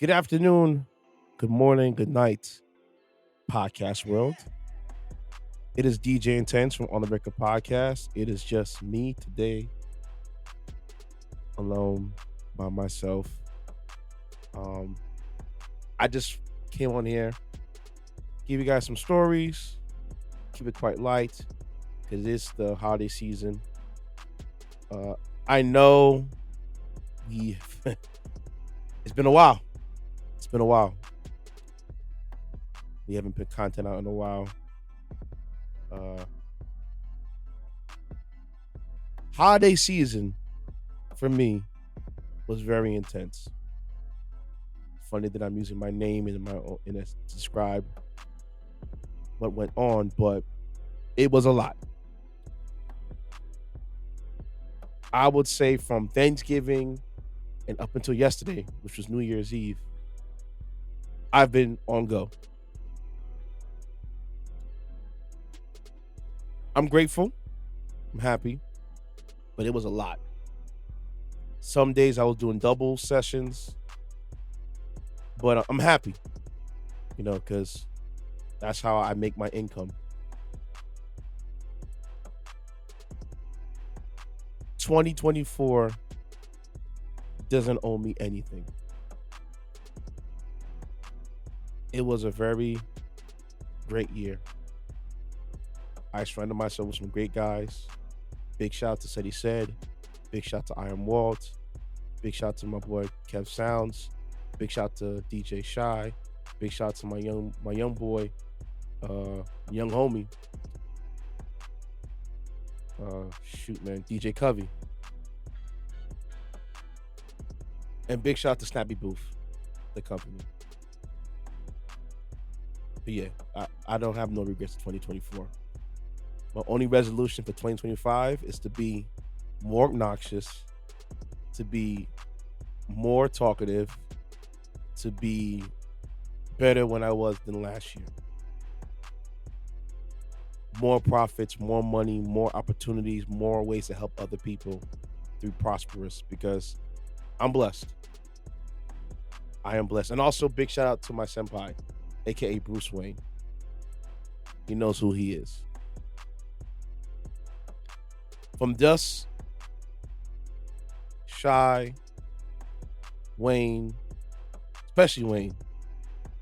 Good afternoon, good morning, good night, podcast world. It is DJ Intense from On the Record Podcast. It is just me today, alone by myself. Um, I just came on here, give you guys some stories, keep it quite light, because it's the holiday season. Uh, I know we it's been a while. It's been a while. We haven't put content out in a while. Uh, Holiday season for me was very intense. Funny that I'm using my name in my own in a describe what went on, but it was a lot. I would say from Thanksgiving and up until yesterday, which was New Year's Eve, I've been on go. I'm grateful. I'm happy, but it was a lot. Some days I was doing double sessions, but I'm happy, because that's how I make my income. 2024 doesn't owe me anything. It was a very great year. I surrounded myself with some great guys. Big shout out to Said He Said. Big shout out to Iron Walt. Big shout out to my boy Kev Sounds. Big shout out to DJ Shy. Big shout out to my young boy, young homie. DJ Covey. And big shout out to Snappy Booth, the company. But yeah, I don't have no regrets in 2024. My only resolution for 2025 is to be more obnoxious, to be more talkative, to be better when I was than last year. More profits, more money, more opportunities, more ways to help other people through prosperous because I'm blessed. I am blessed. And also big shout out to my senpai, aka Bruce Wayne. He knows who he is. From Dust, Shy, Wayne, especially Wayne,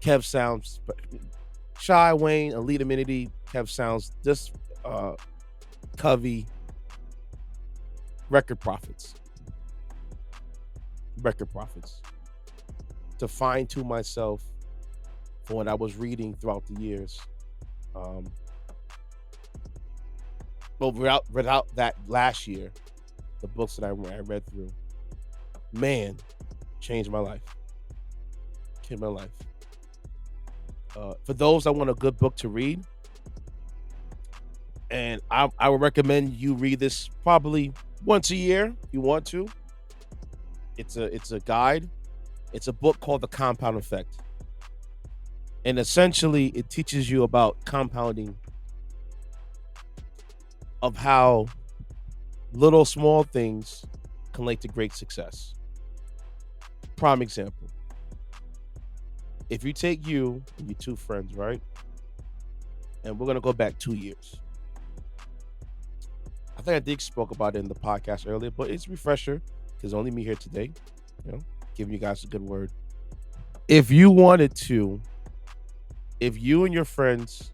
Kev Sounds, Shy, Wayne, Elite Amenity, Kev Sounds, just Covey, record profits. To fine tune myself for what I was reading throughout the years. But without that last year, the books that I read through, man, changed my life. For those that want a good book to read, and I would recommend you read this probably once a year if you want to. It's a guide. It's a book called The Compound Effect. And essentially it teaches you about compounding, of how little small things can lead to great success. Prime example. If you take you and your two friends, right? And we're going to go back 2 years. I think I did spoke about it in the podcast earlier, but it's a refresher because only me here today, giving you guys a good word. If you and your friends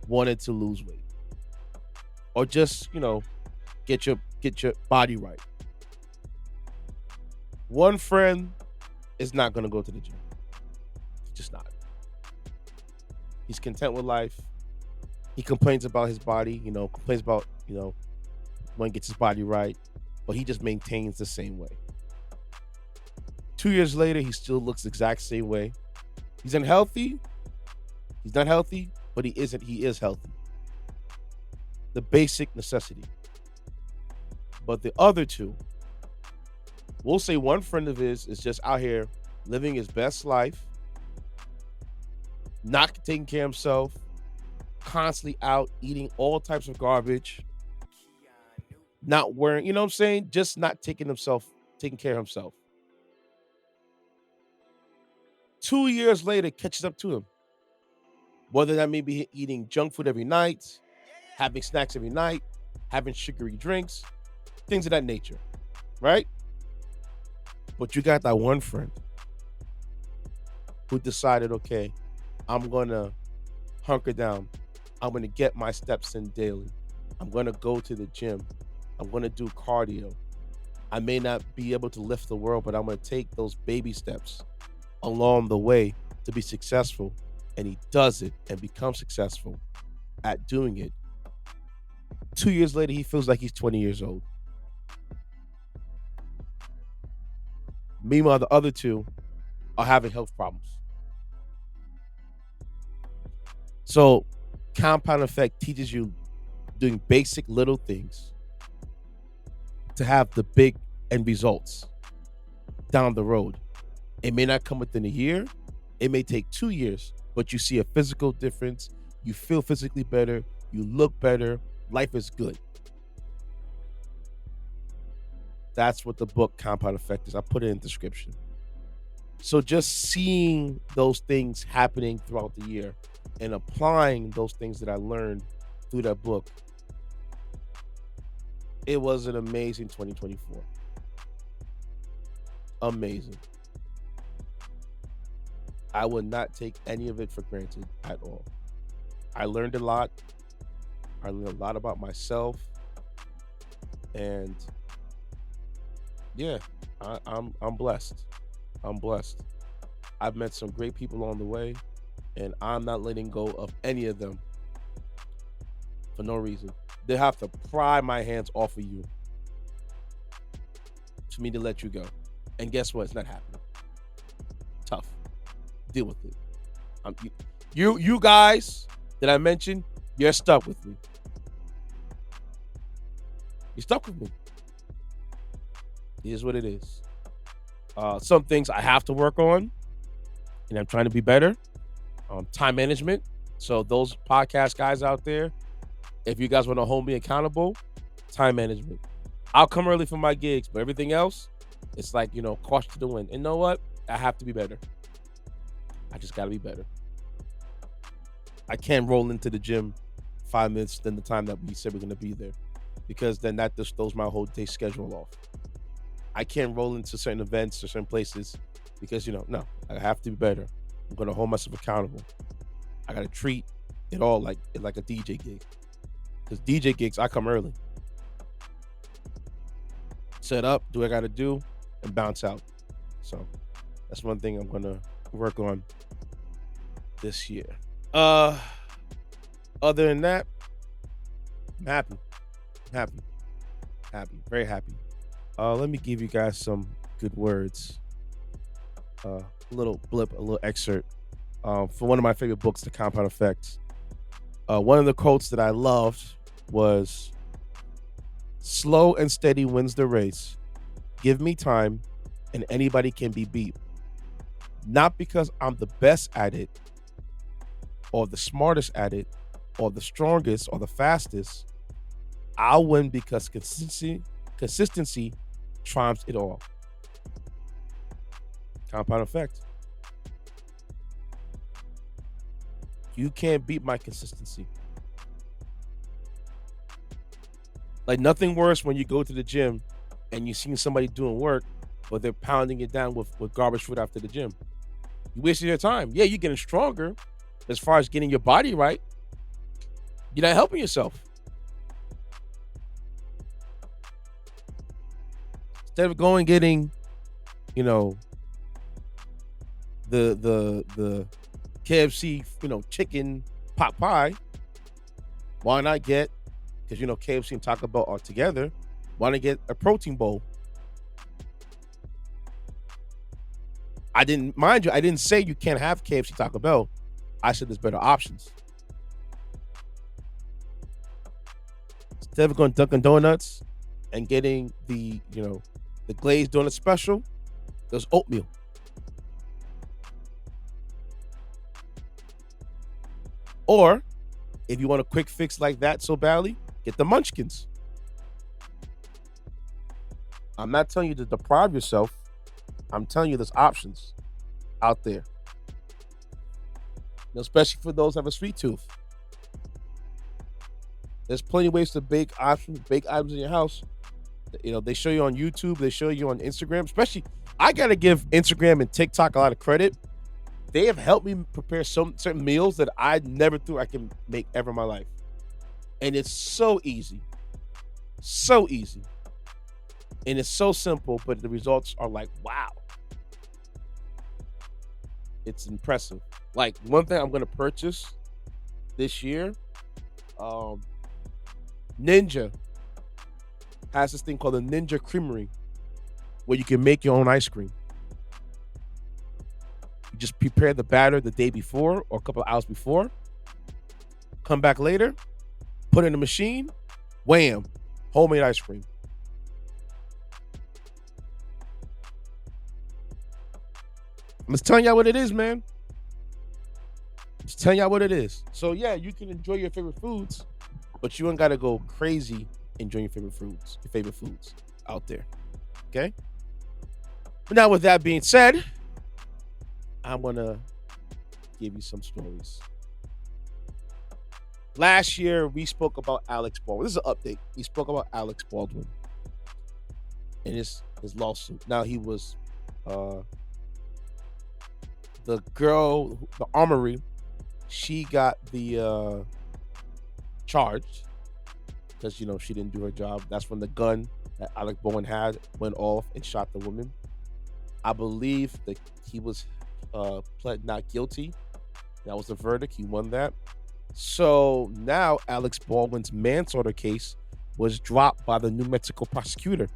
wanted to lose weight, or just, get your body right. One friend is not going to go to the gym. He's just not. He's content with life. He complains about his body, complains about, when he gets his body right, but he just maintains the same way. 2 years later, he still looks the exact same way. He's unhealthy. He's not healthy, but he is healthy. The basic necessity. But the other two, we'll say one friend of his is just out here living his best life, not taking care of himself, constantly out eating all types of garbage, not wearing, just not taking care of himself. 2 years later catches up to him. Whether that may be eating junk food every night, having snacks every night, having sugary drinks, things of that nature, right? But you got that one friend who decided, okay, I'm gonna hunker down. I'm gonna get my steps in daily. I'm gonna go to the gym. I'm gonna do cardio. I may not be able to lift the world, but I'm gonna take those baby steps along the way to be successful. And he does it and becomes successful at doing it. 2 years later, he feels like he's 20 years old. Meanwhile, the other two are having health problems. So, compound effect teaches you doing basic little things to have the big end results down the road. It may not come within a year. It may take 2 years, but you see a physical difference. You feel physically better. You look better. Life is good. That's what the book Compound Effect is. I put it in the description. So just seeing those things happening throughout the year and applying those things that I learned through that book, it was an amazing 2024. Amazing. I would not take any of it for granted at all. I learned a lot. I learned a lot about myself. And yeah, I'm blessed. I'm blessed. I've met some great people along the way, and I'm not letting go of any of them for no reason. They have to pry my hands off of you for me to let you go. And guess what? It's not happening. Tough. Deal with it. You guys that I mentioned, you're stuck with me. You're stuck with me. It is what it is. Some things I have to work on, and I'm trying to be better. Time management. So those podcast guys out there, if you guys want to hold me accountable, time management. I'll come early for my gigs, but everything else, it's like, caution to the wind. And you know what? I have to be better. I just got to be better. I can't roll into the gym 5 minutes than the time that we said we're going to be there, because then that just throws my whole day schedule off. I can't roll into certain events or certain places because, no, I have to be better. I'm going to hold myself accountable. I got to treat it all like a DJ gig. Because DJ gigs, I come early. Set up, do what I got to do, and bounce out. So that's one thing I'm going to work on this year. Other than that, I'm happy, very happy. Let me give you guys some good words. A little blip, a little excerpt for one of my favorite books, The Compound Effect. One of the quotes that I loved was, "Slow and steady wins the race. Give me time and anybody can be beat. Not because I'm the best at it or the smartest at it or the strongest or the fastest. I'll win because consistency triumphs it all." Compound effect. You can't beat my consistency. Like, nothing worse when you go to the gym and you see somebody doing work, but they're pounding it down with garbage food after the gym. You wasted your time. Yeah, you're getting stronger as far as getting your body right. You're not helping yourself. Instead of going getting, the KFC, chicken pot pie, why not get, because KFC and Taco Bell are together, why not get a protein bowl? I didn't say you can't have KFC, Taco Bell. I said there's better options. Instead of going to Dunkin' Donuts and getting the glazed donut special, there's oatmeal. Or if you want a quick fix like that so badly, get the munchkins. I'm not telling you to deprive yourself. I'm telling you there's options out there. especially for those who have a sweet tooth. There's plenty of ways to bake items in your house. They show you on YouTube, they show you on Instagram. Especially, I gotta give Instagram and TikTok a lot of credit. They have helped me prepare some certain meals that I never thought I can make ever in my life, and it's so easy, and it's so simple. But the results are like, wow, it's impressive. Like, one thing I'm gonna purchase this year, Ninja has this thing called the Ninja Creamery, where you can make your own ice cream. You just prepare the batter the day before or a couple of hours before. Come back later, put it in the machine, wham, homemade ice cream. I'm just telling y'all what it is, man. Just telling y'all what it is. So yeah, you can enjoy your favorite foods, but you ain't gotta go crazy enjoying your favorite foods out there. Okay? But now, with that being said, I'm gonna give you some stories. Last year we spoke about Alex Baldwin. This is an update. We spoke about Alex Baldwin and his lawsuit. Now, he was the girl, the armory, she got the charge because she didn't do her job. That's when the gun that Alec Baldwin had went off and shot the woman. I believe that he was pled not guilty. That was the verdict. He won that. So now Alex Baldwin's manslaughter case was dropped by the New Mexico prosecutor.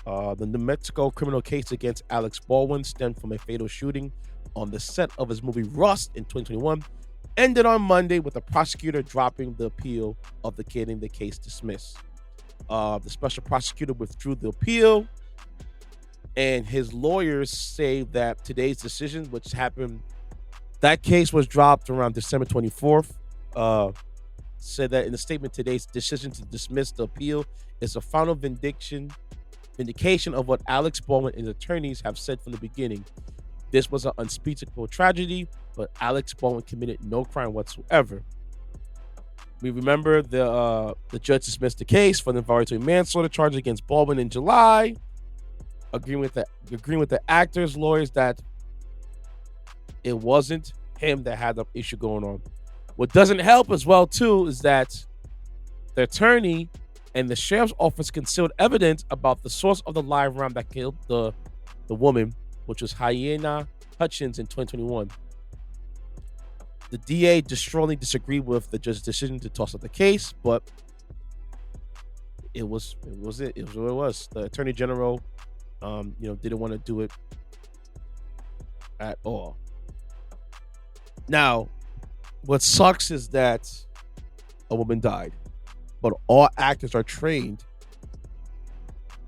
The New Mexico criminal case against Alex Baldwin stemmed from a fatal shooting on the set of his movie Rust in 2021. Ended on Monday with the prosecutor dropping the appeal of getting the case dismissed. The special prosecutor withdrew the appeal, and his lawyers say that today's decision, which happened, that case was dropped around December 24th. Said that in a statement, today's decision to dismiss the appeal is a final vindication of what Alex Baldwin and his attorneys have said from the beginning. This was an unspeakable tragedy, but Alex Baldwin committed no crime whatsoever. We remember the judge dismissed the case for the involuntary manslaughter charge against Baldwin in July, agreeing with the actor's lawyers that it wasn't him that had the issue going on. What doesn't help as well too is that the attorney and the sheriff's office concealed evidence about the source of the live round that killed the woman, which was Hyena Hutchins in 2021. The DA strongly disagreed with the judge's decision to toss out the case, but it was what it was. The attorney general, didn't want to do it at all. Now, what sucks is that a woman died, but all actors are trained.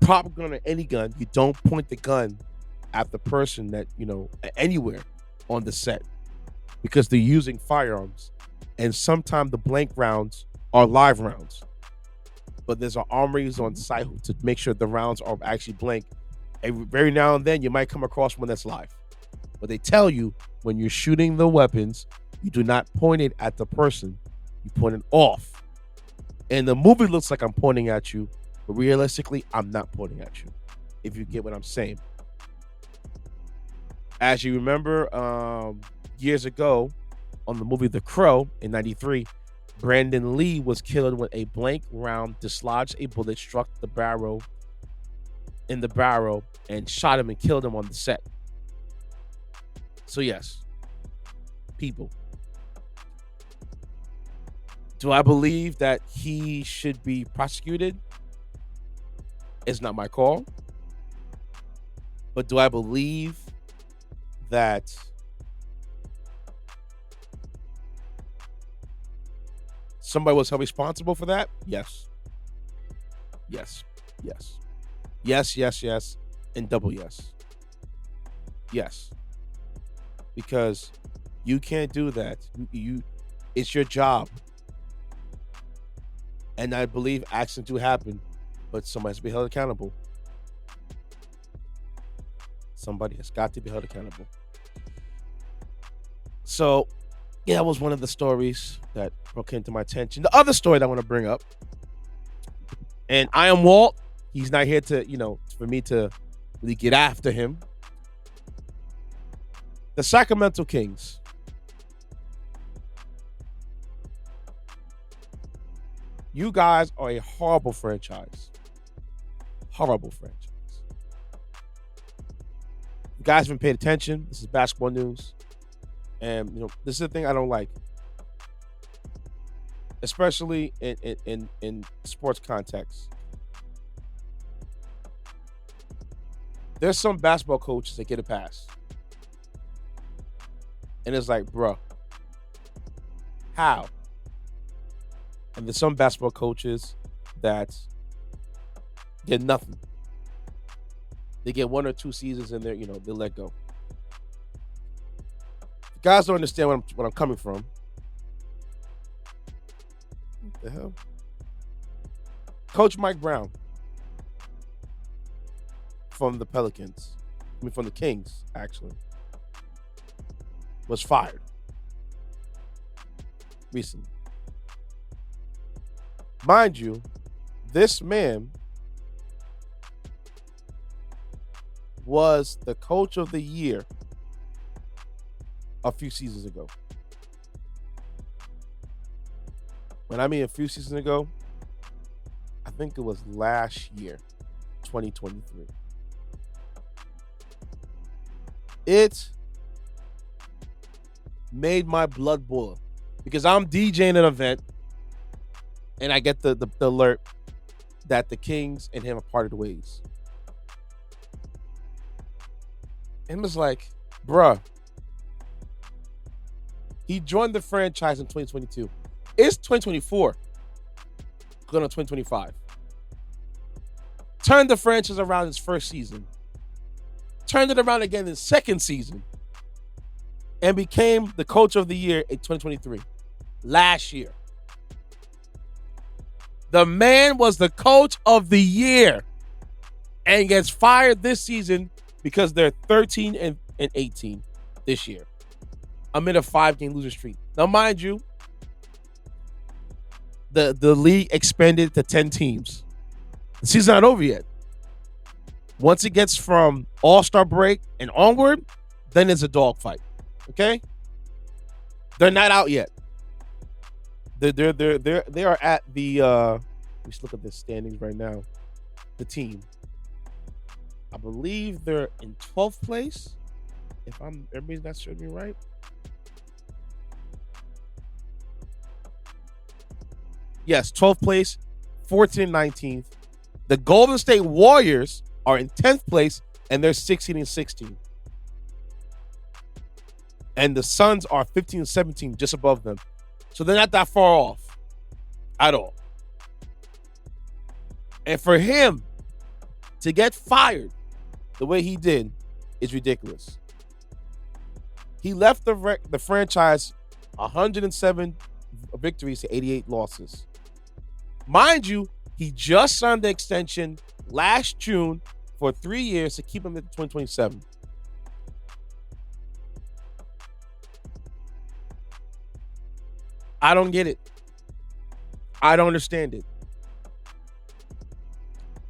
Proper gun or any gun, you don't point the gun at the person that, anywhere on the set, because they're using firearms, and sometimes the blank rounds are live rounds, but there's armories on site to make sure the rounds are actually blank. Every now and then you might come across one that's live, but they tell you when you're shooting the weapons, you do not point it at the person, you point it off. And the movie looks like I'm pointing at you, but realistically I'm not pointing at you, if you get what I'm saying. As you remember, years ago on the movie The Crow in 93, Brandon Lee was killed when a blank round dislodged a bullet, struck the barrel and shot him and killed him on the set. So yes, people, do I believe that he should be prosecuted? It's not my call. But do I believe that somebody was held responsible for that? Yes. Yes. Yes. Yes, yes, yes, and double yes. Yes. Because you can't do that. It's your job. And I believe accidents do happen, but somebody has to be held accountable. Somebody has got to be held accountable. So Yeah, that was one of the stories that came to my attention. The other story that I want to bring up, and I am Walt. He's not here to, for me to really get after him. The Sacramento Kings. You guys are a horrible franchise. Horrible franchise. You guys haven't paid attention. This is basketball news. And this is the thing I don't like. Especially in sports context. There's some basketball coaches that get a pass. And it's like, bro, how? And there's some basketball coaches that get nothing. They get 1 or 2 seasons in there, they let go. You guys don't understand what I'm coming from. What the hell? Coach Mike Brown from the from the Kings, actually, was fired recently. Mind you, this man was the coach of the year a few seasons ago. When I mean a few seasons ago, I think it was last year, 2023. It made my blood boil because I'm DJing an event and I get the alert that the Kings and him are parted ways. And it was like, bruh, he joined the franchise in 2022. It's 2024, going on 2025. Turned the franchise around his first season. Turned it around again in his second season. And became the coach of the year in 2023. Last year. The man was the coach of the year. And gets fired this season because they're 13 and 18 this year. Amid a 5-game losing streak. Now, mind you, the league expanded to 10 teams. The season's not over yet. Once it gets from All-Star break and onward, then it's a dogfight. Okay? They're not out yet. They are at the let's look at the standings right now. The team. I believe they're in 12th place. If everybody's not serving me right. Yes, 12th place, 14th and 19th. The Golden State Warriors are in 10th place, and they're 16 and 16. And the Suns are 15 and 17, just above them. So they're not that far off at all. And for him to get fired the way he did is ridiculous. He left the franchise 107 victories to 88 losses. Mind you, he just signed the extension last June for 3 years to keep him at 2027. I don't get it. I don't understand it.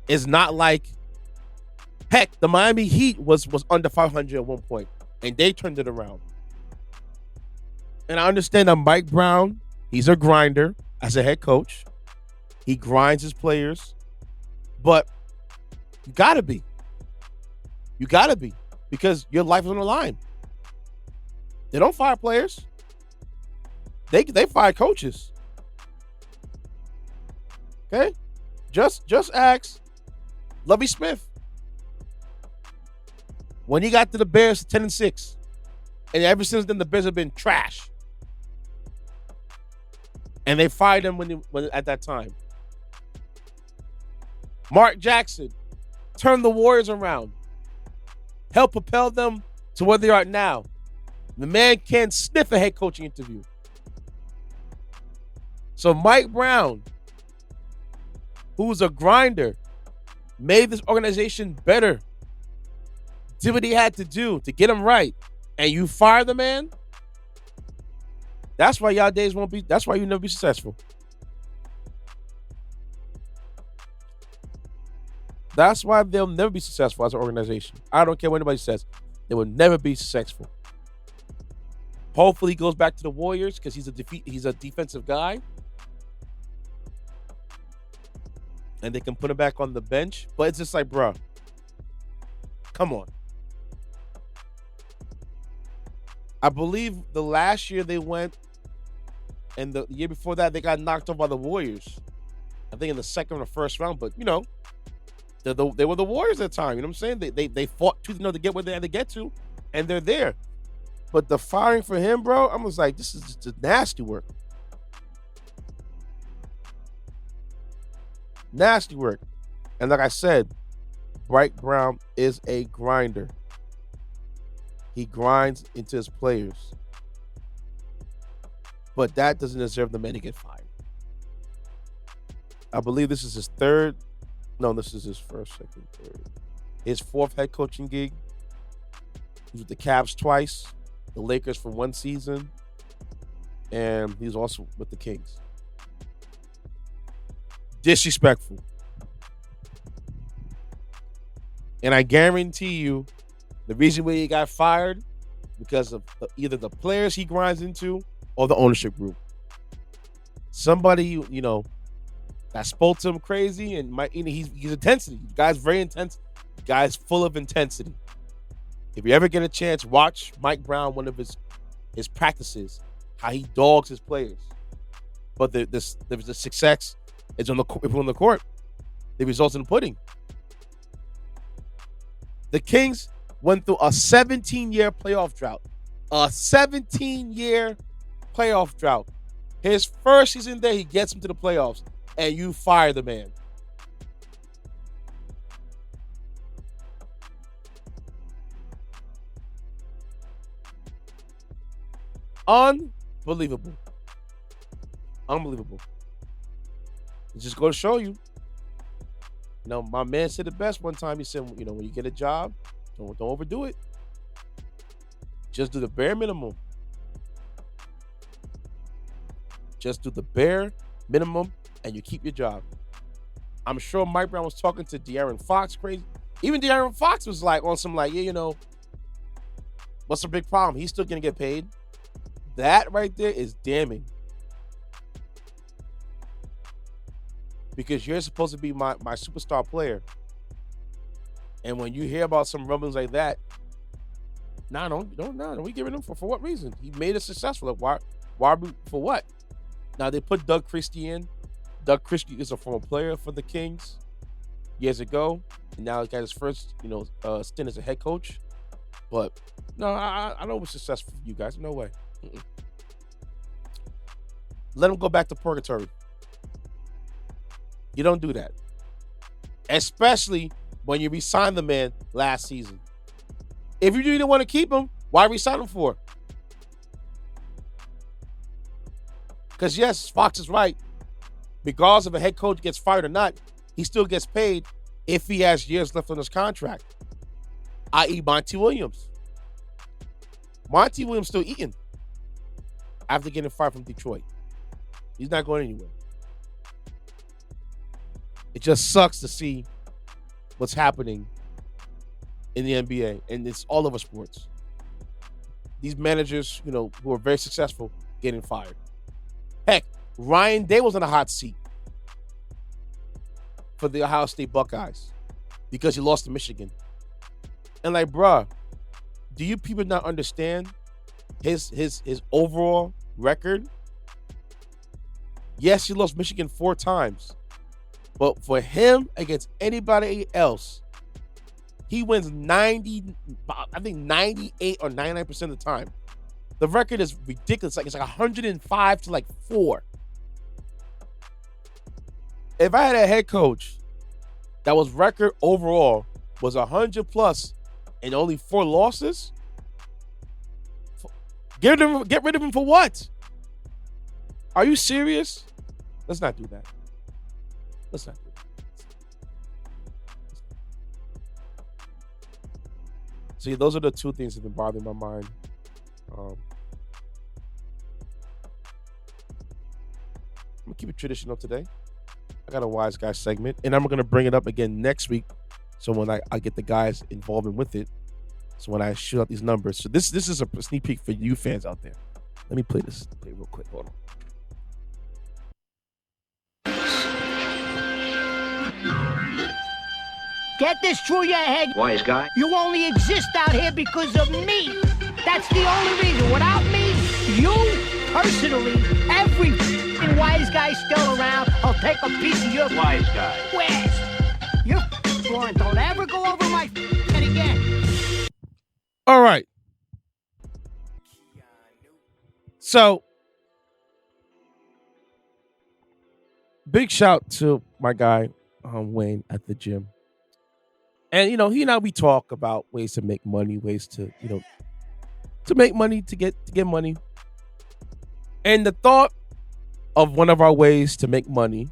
It's not like, heck, the Miami Heat was under 500 at one point, and they turned it around. And I understand that Mike Brown, he's a grinder as a head coach. He grinds his players. But you gotta be. You gotta be. Because your life is on the line. They don't fire players. They fire coaches. Okay? Just ask Lovie Smith. When he got to the Bears 10 and 6. And ever since then the Bears have been trash. And they fired him when at that time. Mark Jackson turned the Warriors around. Helped propel them to where they are now. The man can't sniff a head coaching interview. So Mike Brown, who's a grinder, made this organization better. Did what he had to do to get him right. And you fire the man? That's why y'all days won't be. That's why you never be successful. That's why they'll never be successful as an organization. I don't care what anybody says. They will never be successful. Hopefully, he goes back to the Warriors because he's a defensive guy, and they can put him back on the bench. But it's just like, bro, come on. I believe the last year they went, and the year before that they got knocked off by the Warriors. I think in the second or first round. But they were the Warriors at the time. You know what I'm saying? They fought tooth and nail to get where they had to get to, and they're there. But the firing for him, bro, I was like, this is just nasty work. Nasty work. And like I said, Mike Brown is a grinder. He grinds into his players. But that doesn't deserve the man to get fired. I believe this is his third. No, this is his first, second, third. His fourth head coaching gig. He was with the Cavs twice, the Lakers for one season, and he's also with the Kings. Disrespectful. And I guarantee you, the reason why he got fired because of either the players he grinds into or the ownership group. Somebody, that spoke to him crazy, and he's intensity. The guy's very intense. The guy's full of intensity. If you ever get a chance, watch Mike Brown, one of his practices, how he dogs his players. But the success is on the court. The results in the pudding. The Kings went through a 17-year playoff drought. A 17-year playoff drought. His first season there, he gets him to the playoffs, and you fire the man. Unbelievable. Unbelievable. It's just going to show you. My man said it best one time. He said, when you get a job, don't overdo it. Just do the bare minimum. Just do the bare minimum, and you keep your job. I'm sure Mike Brown was talking to Darren Fox crazy. Even Darren Fox was like on some what's the big problem? He's still going to get paid. That right there is damning. Because you're supposed to be my superstar player. And when you hear about some rumblings like that, don't we giving him for what reason? He made us successful. Why for what? Now they put Doug Christie in. Doug Christie is a former player for the Kings years ago. And now he got his first, stint as a head coach. But no, I know it's successful for you guys. No way. Let him go back to purgatory. You don't do that. Especially when you re-sign the man last season. If you didn't want to keep him, why re-sign him for? Because yes, Fox is right. Regardless if a head coach gets fired or not, he still gets paid if he has years left on his contract. I.e. Monty Williams. Monty Williams still eating after getting fired from Detroit. He's not going anywhere. It just sucks to see what's happening in the NBA, and it's all over sports. These managers, who are very successful, getting fired. Heck, Ryan Day was on a hot seat for the Ohio State Buckeyes because he lost to Michigan. And bruh, do you people not understand his overall record? Yes, he lost Michigan 4 times. But for him against anybody else, he wins 98 or 99% of the time. The record is ridiculous. It's like 105 to 4. If I had a head coach that was record overall was 100 plus and only 4 losses, get rid of him for what? Are you serious? Let's not do that. Let's not do that. See, those are the two things that have been bothering my mind. I'm gonna keep it traditional today. I got a wise guy segment, and I'm gonna bring it up again next week. So when I get the guys involved with it, so when I shoot out these numbers, so this is a sneak peek for you fans out there. Let me play real quick. Hold on. Get this through your head, Wise guy. You only exist out here because of me. That's the only reason. Without me, you, personally, every wise guy still around, I'll take a piece of your Wise guy. West. Your one don't ever go over my head again. All right. So, big shout to my guy, Wayne, at the gym. And, he and I, we talk about ways to make money, ways to, to make money, to get money. And the thought of one of our ways to make money,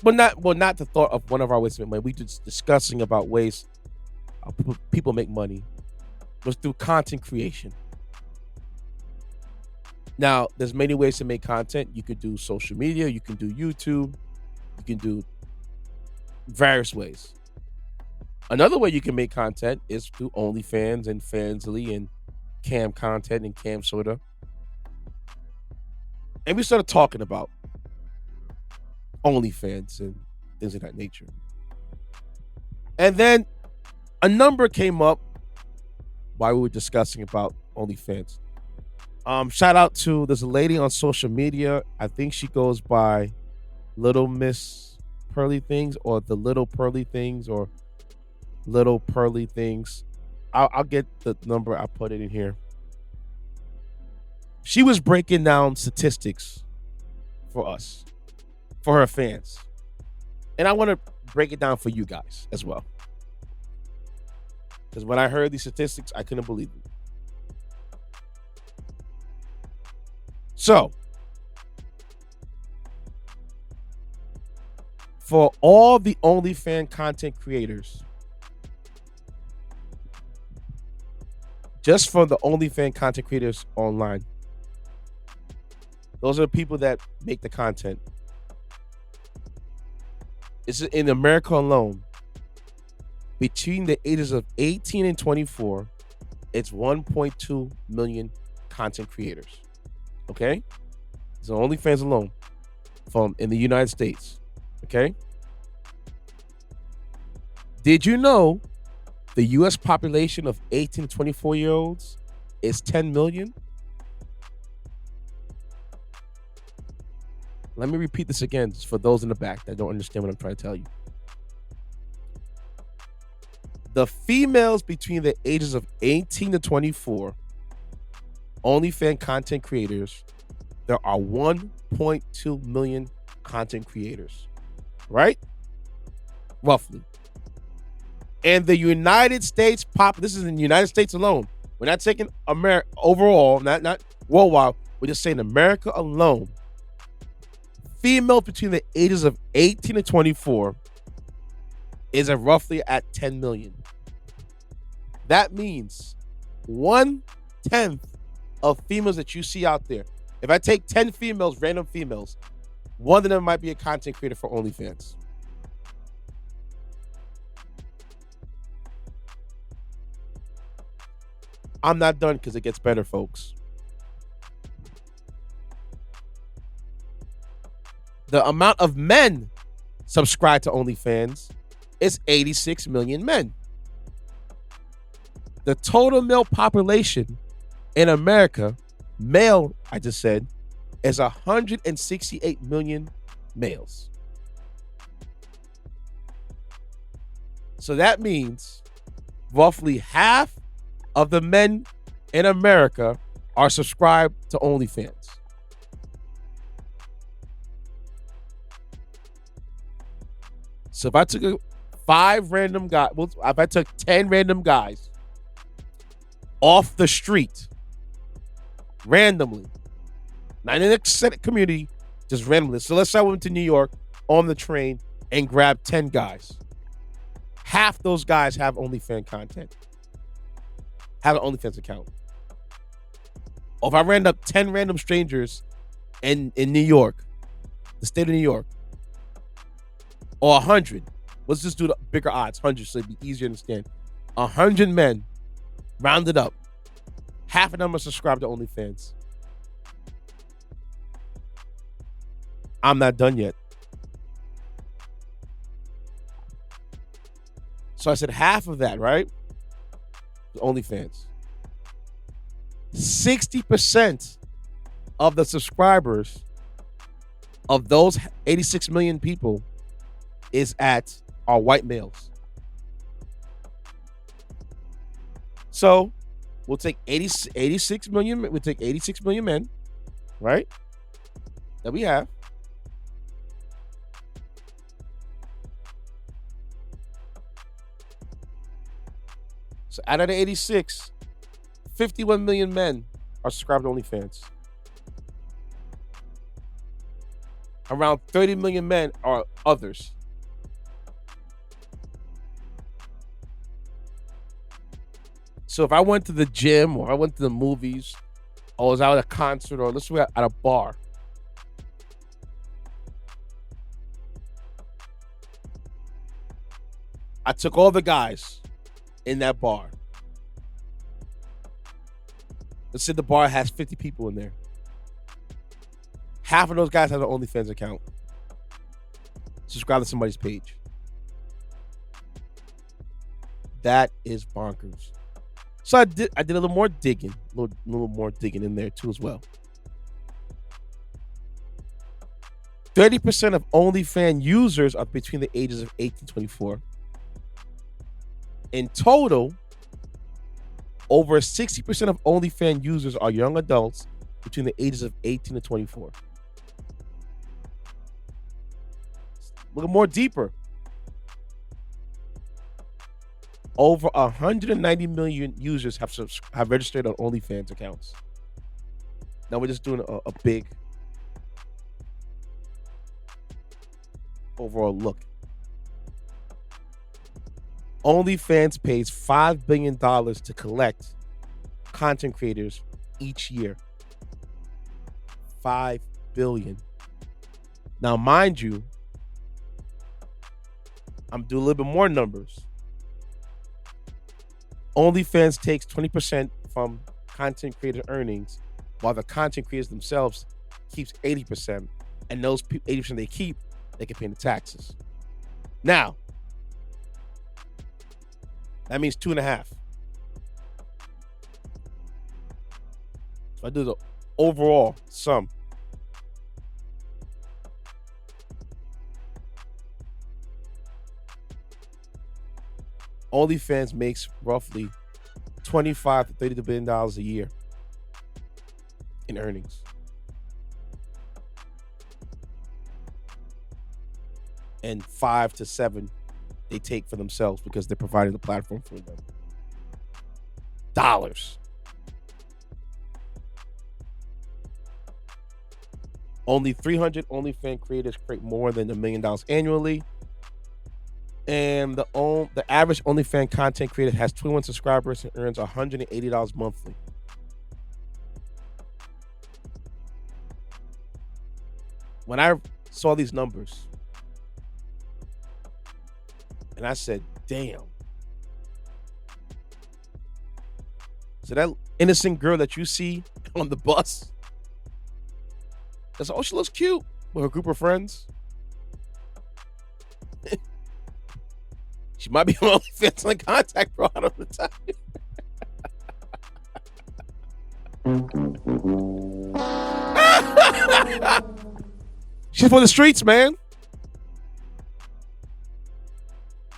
not the thought of one of our ways to make money. We just discussing about ways people make money was through content creation. Now, there's many ways to make content. You could do social media, you can do YouTube, you can do various ways. Another way you can make content is through OnlyFans and Fansly and Cam Content and Cam Soda. And we started talking about OnlyFans and things of that nature. And then a number came up while we were discussing about OnlyFans. Shout out to, there's a lady on social media. I think she goes by Little Miss Pearly Things or the Little Pearly Things or Little Pearly Things. I'll get the number. I'll put it in here. She was breaking down statistics for us, for her fans. And I want to break it down for you guys as well. Because when I heard these statistics, I couldn't believe it. So, for all the OnlyFans content creators, just for the OnlyFans content creators online, those are the people that make the content. It's in America alone. Between the ages of 18 and 24, it's 1.2 million content creators. Okay? So OnlyFans alone from in the United States. Okay? Did you know the U.S. population of 18 to 24-year-olds is 10 million? Let me repeat this again for those in the back that don't understand what I'm trying to tell you. The females between the ages of 18 to 24, OnlyFans content creators, there are 1.2 million content creators, right? Roughly. And the United States this is in the United States alone. We're not taking America overall, not worldwide. We're just saying America alone. Females between the ages of 18 to 24 is roughly at 10 million. That means 1/10 of females that you see out there. If I take 10 females, random females, one of them might be a content creator for OnlyFans. I'm not done because it gets better, folks. The amount of men subscribed to OnlyFans is 86 million men. The total male population in America, male, I just said, is 168 million males. So that means roughly half of the men in America are subscribed to OnlyFans. So if I took if I took 10 random guys off the street, randomly, not in a set community, just randomly. So let's say I went to New York on the train and grabbed 10 guys. Half those guys have OnlyFans content, have an OnlyFans account. Or if I ran up 10 random strangers in New York, the state of New York, or 100. Let's just do the bigger odds, 100, so it'd be easier to understand. 100 men, rounded up, half of them are subscribed to OnlyFans. I'm not done yet. So I said half of that, right? OnlyFans. 60% of the subscribers of those 86 million people are white males. So we'll take 86 million. We'll take 86 million men, right? That we have. So out of the 86, 51 million men are subscribed to OnlyFans. Around 30 million men are others. So if I went to the gym, or I went to the movies, or was out at a concert, or let's say at a bar, I took all the guys in that bar. Let's say the bar has 50 people in there. Half of those guys have an OnlyFans account. Subscribe to somebody's page. That is bonkers. So I did a little more digging, a little more digging in there too as well. 30% of OnlyFans users are between the ages of 18 and 24. In total, over 60% of OnlyFans users are young adults between the ages of 18 and 24. Look more deeper. Over 190 million users have registered on OnlyFans accounts. Now we're just doing a big overall look. OnlyFans pays $5 billion to collect content creators each year. $5 billion. Now, mind you, I'm doing a little bit more numbers. OnlyFans takes 20% from content creator earnings, while the content creators themselves keeps 80%. And those 80% they keep, they can pay the taxes. Now, that means 2.5. So I do the overall sum. OnlyFans makes roughly $25 to $30 billion a year in earnings. And 5 to 7 they take for themselves because they're providing the platform for them. Dollars. Only 300 OnlyFans creators create more than $1 million annually. And the average OnlyFans content creator has 21 subscribers and earns $180 monthly. When I saw these numbers, and I said, damn. So that innocent girl that you see on the bus, that's, oh, she looks cute with her group of friends. She might be on OnlyFans on contact, bro. I don't know the time. She's for the streets, man.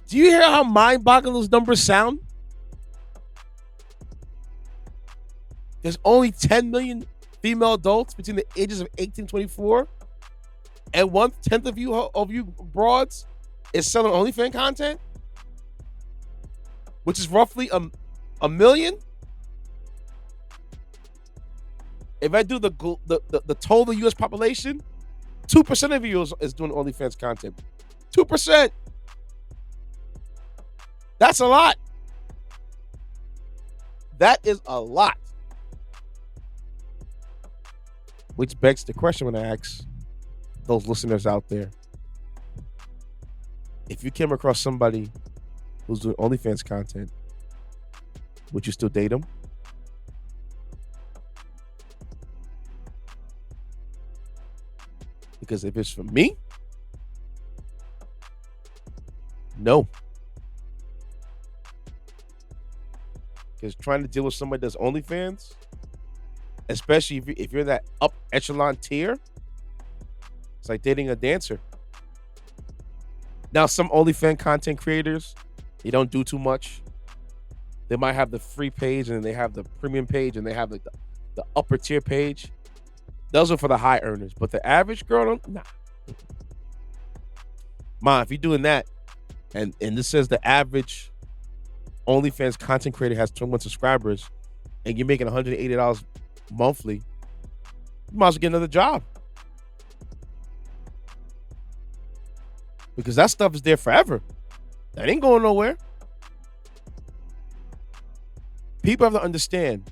Do you hear how mind-boggling those numbers sound? There's only 10 million female adults between the ages of 18 and 24, and 1/10 of you broads is selling OnlyFans content, which is roughly a million. If I do the total U.S. population, 2% of you is doing OnlyFans content. 2%. That's a lot. That is a lot. Which begs the question when I ask those listeners out there, if you came across somebody who's doing OnlyFans content, would you still date them? Because if it's for me, no. Because trying to deal with somebody that's OnlyFans, especially if you're that up echelon tier, it's like dating a dancer. Now, some OnlyFans content creators, they don't do too much. They might have the free page and they have the premium page and they have like the upper tier page. Those are for the high earners. But the average girl, nah. Ma, if you're doing that, and this says the average OnlyFans content creator has 21 subscribers, and you're making $180 monthly, you might as well get another job. Because that stuff is there forever. That ain't going nowhere. People have to understand,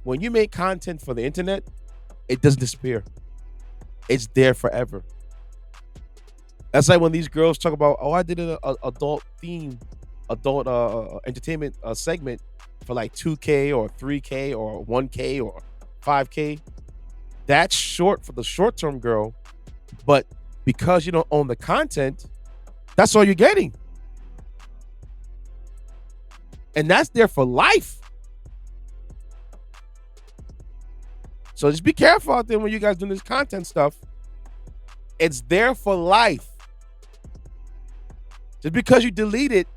when you make content for the internet, it doesn't disappear. It's there forever. That's like when these girls talk about, oh, I did an adult entertainment segment for like 2K or 3K or 1K or 5K. That's short for the short-term girl, but because you don't own the content, that's all you're getting. And that's there for life. So just be careful out there when you guys doing this content stuff. It's there for life. Just because you delete it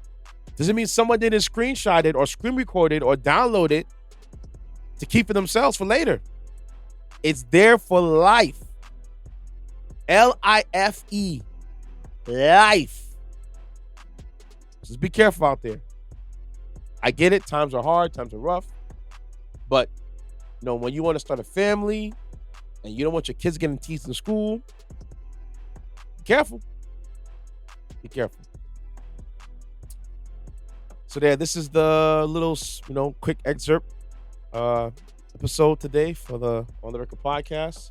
doesn't mean someone didn't screenshot it or screen record it or download it to keep for themselves for later. It's there for life. Life. Life. Just be careful out there. I get it. Times are hard. Times are rough. But, you know, when you want to start a family and you don't want your kids getting teased in school, be careful. Be careful. So there, this is the little, quick excerpt episode today for the On the Record podcast.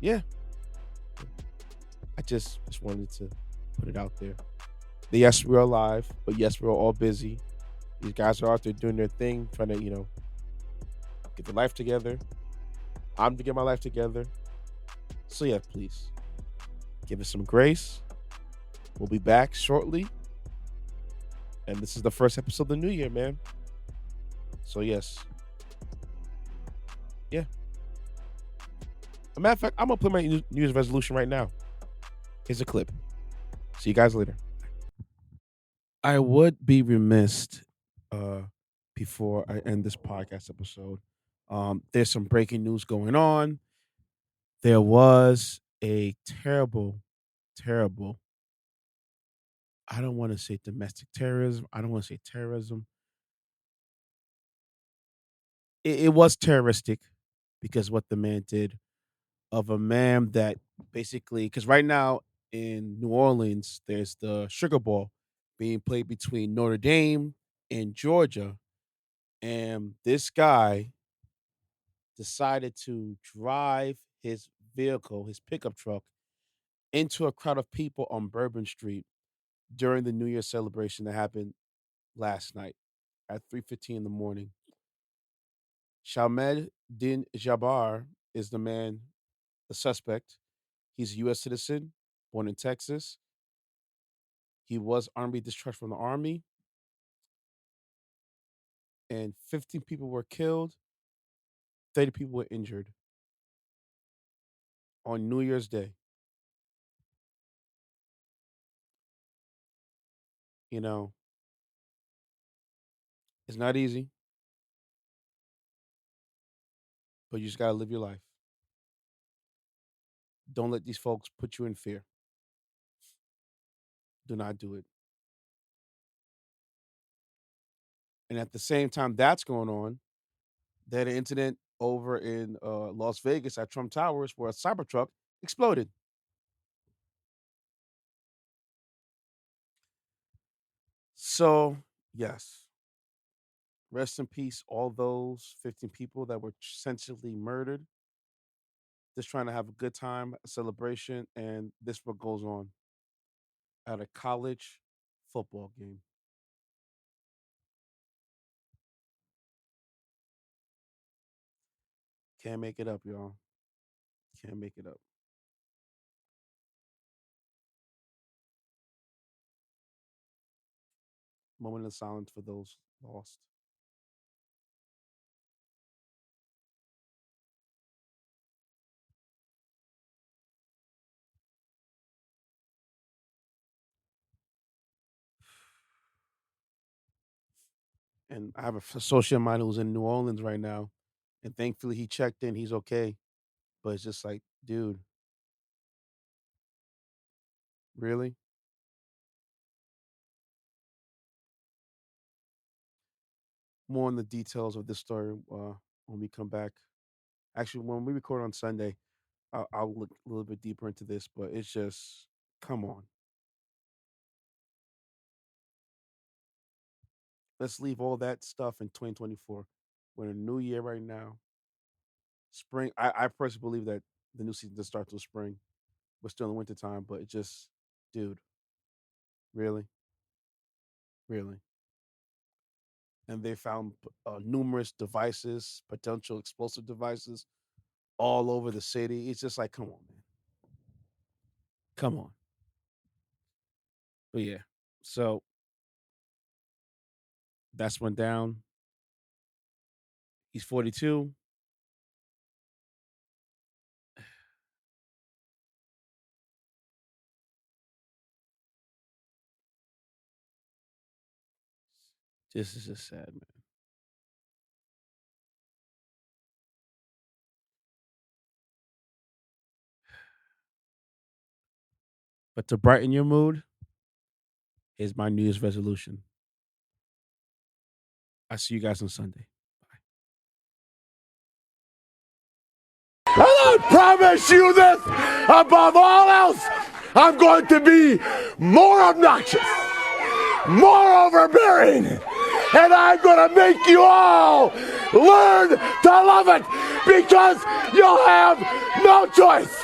Yeah. I just wanted to put it out there. Yes, we're alive, but yes, we're all busy. These guys are out there doing their thing, trying to, get their life together. I'm to get my life together. So yeah, please give us some grace. We'll be back shortly. And this is the first episode of the new year, man. So yes. Yeah. As a matter of fact, I'm going to play my New Year's resolution right now. Here's a clip. See you guys later. I would be remiss before I end this podcast episode. There's some breaking news going on. There was a terrible, terrible, I don't want to say domestic terrorism. I don't want to say terrorism. It was terroristic because what the man did, of a man that basically, because right now in New Orleans, there's the Sugar Bowl being played between Notre Dame and Georgia. And this guy decided to drive his vehicle, his pickup truck, into a crowd of people on Bourbon Street during the New Year celebration that happened last night at 3:15 in the morning. Shalmed Din Jabbar is the suspect. He's a U.S. citizen, born in Texas. He was army discharged from the army, and 15 people were killed, 30 people were injured on New Year's Day. You know, it's not easy, but you just got to live your life. Don't let these folks put you in fear. Do not do it. And at the same time that's going on, they had an incident over in Las Vegas at Trump Towers where a Cybertruck exploded. So, yes, Rest in peace, all those 15 people that were essentially murdered, just trying to have a good time, a celebration, and this what goes on at a college football game. Can't make it up, y'all. Can't make it up. Moment of silence for those lost. And I have a associate of mine who's in New Orleans right now, and thankfully he checked in. He's okay, but it's just like, dude, really? More on the details of this story when we come back. Actually, when we record on Sunday, I'll look a little bit deeper into this, but it's just, come on. Let's leave all that stuff in 2024. We're in a new year right now. Spring, I personally believe that the new season does start till spring. We're still in winter time, but it just, dude, really? Really? And they found numerous devices, potential explosive devices, all over the city. It's just like, come on, man. Come on. But yeah, so that's went down. He's 42. This is just sad, man. But to brighten your mood, is my New Year's resolution. I see you guys on Sunday. And I promise you this, above all else, I'm going to be more obnoxious, more overbearing, and I'm going to make you all learn to love it because you'll have no choice.